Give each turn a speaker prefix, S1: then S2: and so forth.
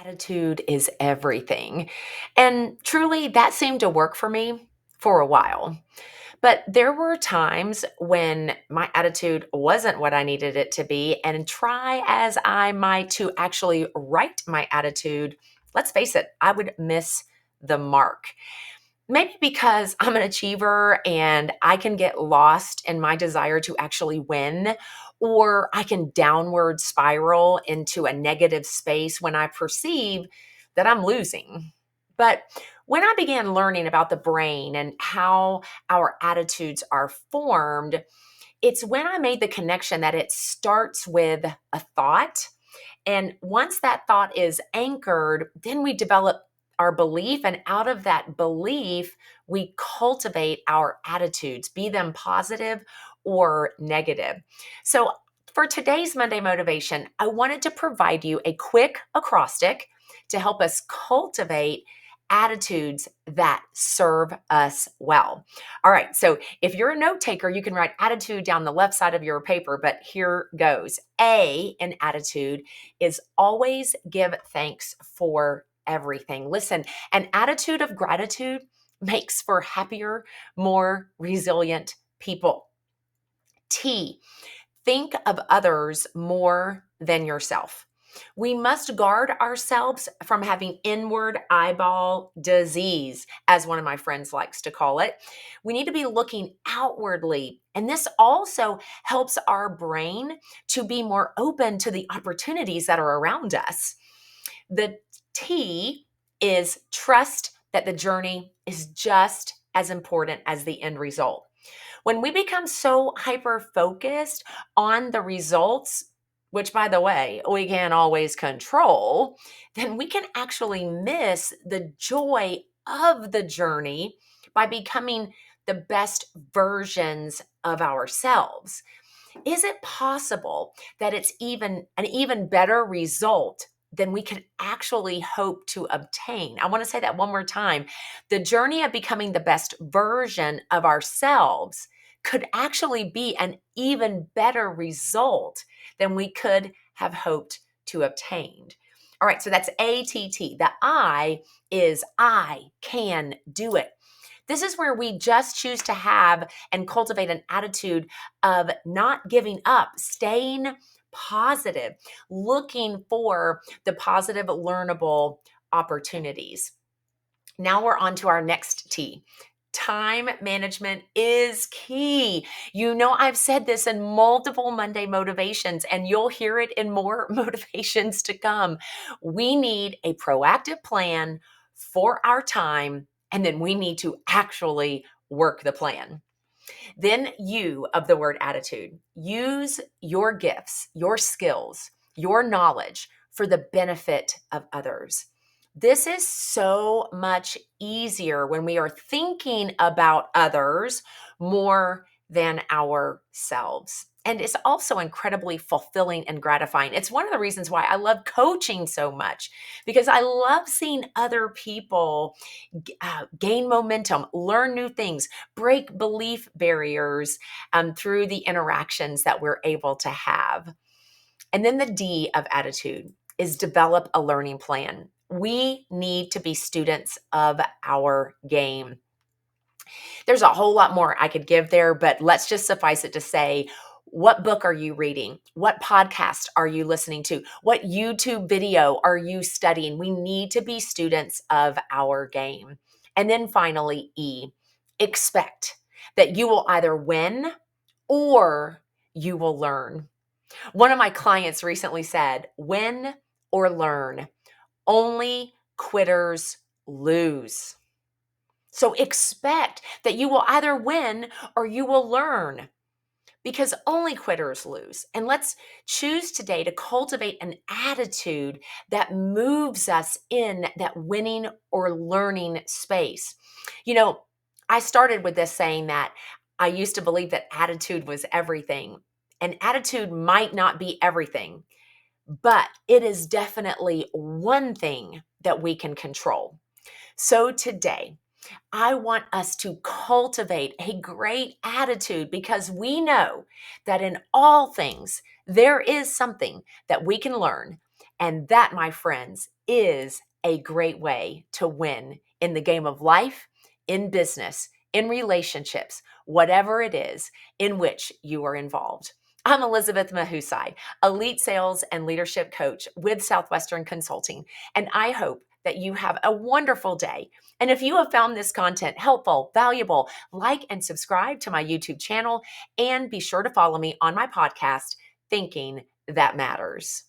S1: Attitude is everything. And truly, that seemed to work for me for a while. But there were times when my attitude wasn't what I needed it to be. And try as I might to actually write my attitude, let's face it, I would miss the mark. Maybe because I'm an achiever and I can get lost in my desire to actually win, or I can downward spiral into a negative space when I perceive that I'm losing. But when I began learning about the brain and how our attitudes are formed, it's when I made the connection that it starts with a thought, and once that thought is anchored, then we develop our belief. And out of that belief, we cultivate our attitudes, be them positive or negative. So, for today's Monday Motivation, I wanted to provide you a quick acrostic to help us cultivate attitudes that serve us well. All right, so if you're a note taker, you can write attitude down the left side of your paper, but here goes. A in attitude is always give thanks for everything. Listen, an attitude of gratitude makes for happier, more resilient people. T, think of others more than yourself. We must guard ourselves from having inward eyeball disease, as one of my friends likes to call it. We need to be looking outwardly. And this also helps our brain to be more open to the opportunities that are around us. The T is trust that the journey is just as important as the end result. When we become so hyper focused on the results, which by the way, we can't always control, then we can actually miss the joy of the journey by becoming the best versions of ourselves. Is it possible that it's even an even better result than we can actually hope to obtain? I want to say that one more time. The journey of becoming the best version of ourselves could actually be an even better result than we could have hoped to obtain. All right, so that's ATT. The I is I can do it. This is where we just choose to have and cultivate an attitude of not giving up, staying positive, looking for the positive, learnable opportunities. Now we're on to our next T. Time management is key. You know, I've said this in multiple Monday motivations, and you'll hear it in more motivations to come. We need a proactive plan for our time, and then we need to actually work the plan. Then, you of the word attitude, use your gifts, your skills, your knowledge for the benefit of others. This is so much easier when we are thinking about others more than ourselves. And it's also incredibly fulfilling and gratifying. It's one of the reasons why I love coaching so much, because I love seeing other people gain momentum, learn new things, break belief barriers through the interactions that we're able to have. And then the D of attitude is develop a learning plan. We need to be students of our game. There's a whole lot more I could give there, but let's just suffice it to say, what book are you reading? What podcast are you listening to? What YouTube video are you studying? We need to be students of our game. And then finally, E, expect that you will either win or you will learn. One of my clients recently said, win or learn. Only quitters lose. So expect that you will either win or you will learn, because only quitters lose. And let's choose today to cultivate an attitude that moves us in that winning or learning space. You know, I started with this saying that I used to believe that attitude was everything. And attitude might not be everything, but it is definitely one thing that we can control. So today, I want us to cultivate a great attitude, because we know that in all things, there is something that we can learn. And that, my friends, is a great way to win in the game of life, in business, in relationships, whatever it is in which you are involved. I'm Elizabeth Mahusai, elite sales and leadership coach with Southwestern Consulting, and I hope that you have a wonderful day. And if you have found this content helpful, valuable, like and subscribe to my YouTube channel, and be sure to follow me on my podcast, Thinking That Matters.